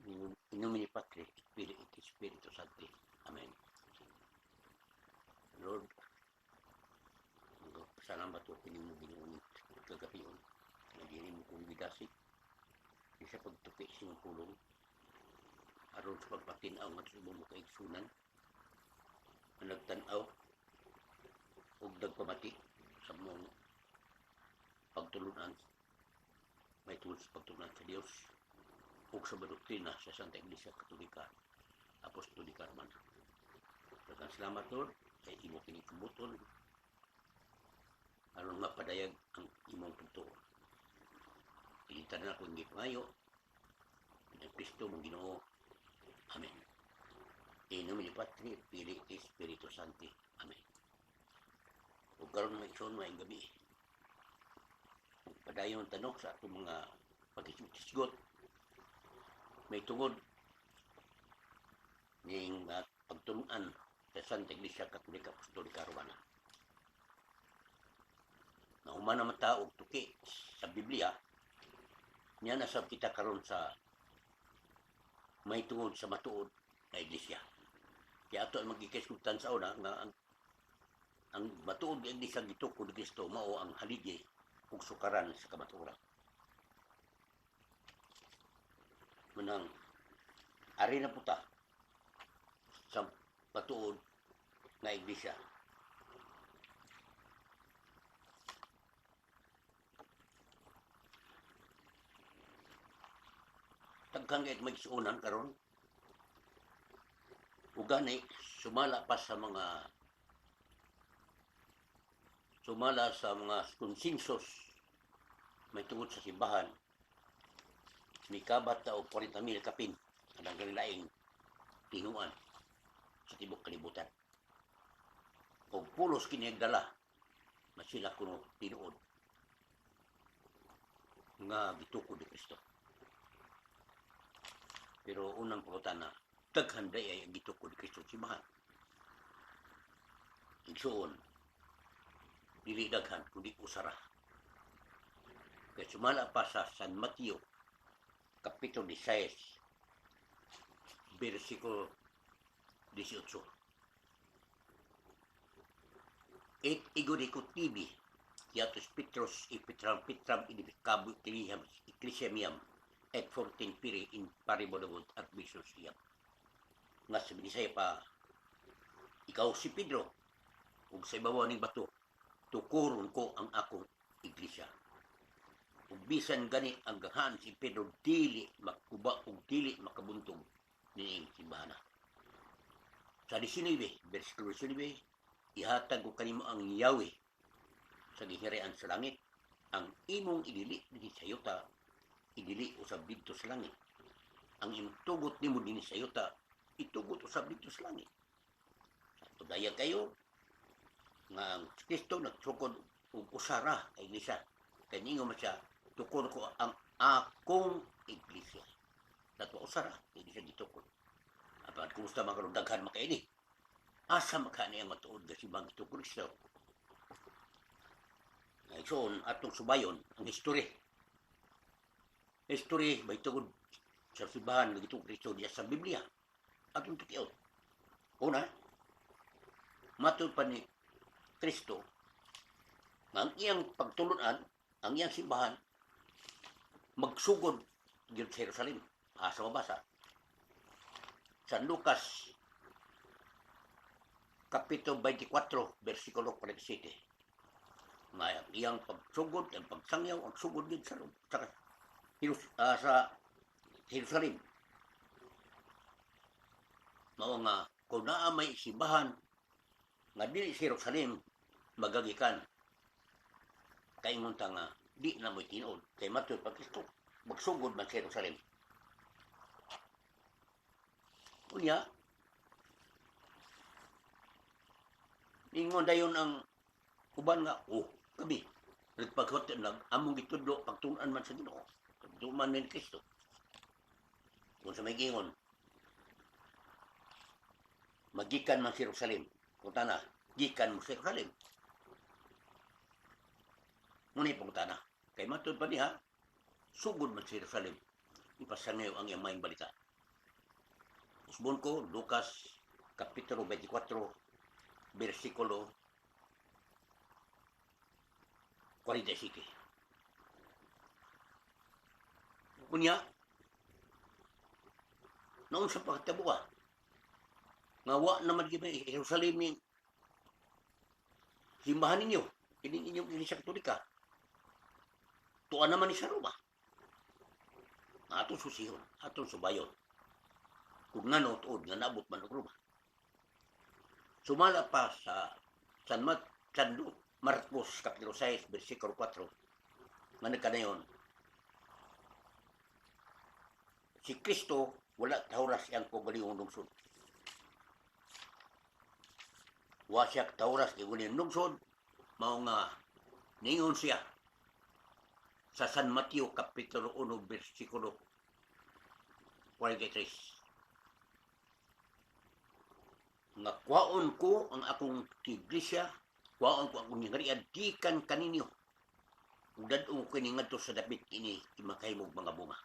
In nomine Patri, et Filii, et Spiritus Sancti. Amen. Lord, salamat o pinimo ginuunit kagabion. Nagiri mo kong bidasik. Isa pagtupi sa iyong pulong. Aron sa pagpatinaw nga sa mo kaigsunan. Ang nagtanaw o nagpamati sa mong pagtulunan. May tungkol sa pagtulunan sa Diyos o sa doktrina sa Santa Iglesia Katolika Apostolika Romana. Daghang salamat, Lord, sa imo kinikabuton aron mapadayag ang imong pagtuo. Ilitan na akong gipangayo ng Kristo mong Ginoo. Amen. In nomine Patri, Filii, et Spiritus Sancti. Amen. Ug karon may ison may gabi. Padayon tanok sa atong mga pagkisgot. May tungod ning pagtulunan sa Santa Iglesia Katolika Apostolika Romana. Na humana man ta og tuki sa Biblia, niya nasab kita karon sa may tungod sa matuod na iglesia. Kaya ato ang magkikisgutan sa una nga ang matuod na iglesia gitukod ni Kristo mao ang haligi ug sukaran sa kamatuoran. Manang ari na puta sa matuod na iglesia. Tagkang kahit magsuunan karon ug gani sumala sa mga konsensus may tungod sa simbahan ni kabat ta og 40,000 kapin ang ganilaing tinuan sa tibok kalibutan. O pulos kini dala na sila kuno tinuod nga gitukod ni Kristo. Pero unang pangutana, daghan day ay ang gitukod ni Kristo simbahan. Igsuon, dili daghan kundi usara. Kaya sumala pa sa San Mateo Kapitulo 16 versikulo 18. Et ego discutibi hiatus Petros et Petram edificabu ecclesiam et fortin piri in paribodabod arbisus iam. Nga sabi saya pa, ikaw si Pedro, ug sa ibabaw ning bato, tukuron ko ang akong iglesia. Ug bisan gani ang gahan si Pedro dili makuba ug dili makabuntog niing simbahan. Sa 19, versikulo 19, ihatag ko kanimo ang Yahweh sa gihirian sa langit, ang imong idili dinhi sa yuta, idili usab didto sa langit. Ang imong tugot nimo dinhi sa yuta, itugot usab didto sa langit. Sa daya kayo nga ang Kristo nagsukod og usara kay iglesia. Kay ningo man siya, tukod ko ang akong iglesia. Dato usara kay iglesia gitukod. Apan kumusta man karon daghan makaini? Asa makani ang matuod nga simbang gitukod Kristo? Ngayon, atong subayon ang history. History may tungod sa simbahan nga gitukod Kristo diya sa Biblia. Atong tukiot. Una, matud pa ni Kristo nga ang iyang pagtulunan, ang iyang simbahan magsugod gyud sa Jerusalem. Asa mabasa? Sa Lucas Kapitulo 24, versikulo 47. Nga ang iyang pagsugod, ang pagsangyaw, ang sugod din sa Jerusalem. Mao nga, kung naa may simbahan, nga dili sa Jerusalem, magagikan. Kaingon ta nga, di na mo'y tinuod. Kay matuod pa Kristo, magsugod man sa Jerusalem. Unya, ingon dayon ang uban nga, kami, nagpaghote among gitudlo, pagtunan man sa Ginoo, pagtuman ni Kristo. Kung sa may gingon, magikan man sa Jerusalem, kung tana, gikan mo sa Jerusalem. Ngunit pong tana, kay matod pa niya, sugod man sa Jerusalem, ipasangyaw ang iyang maing balita. Usbon ko, Lucas, Kapitulo 24, versikulo 47. Kunya, noon sa pagtabuha, nga wa naman Jerusalem ni simbahan ninyo, kining inyong Iglesia Katolika. Tuan naman ni sa Roma. Atong susihon, atong subayon. Kung nga tuod nga naabot man og Roma. Sumala pa sa San Marcos, Kapitulo 6, versikulo 4, nga nagkanayon, si Kristo wala tauras iyang pagalingon lungsod. Wa siya tauras iyang lungsod, mao nga ningon siya sa San Mateo Kapitulo 1, versikulo 43. Nga kwaon ko ang akong iglesia, kwaon ko ang akong ngarian, dikan kaninyo. Ug dadong ko ni ngadto sa dapit ini, kimakahimog mga bunga.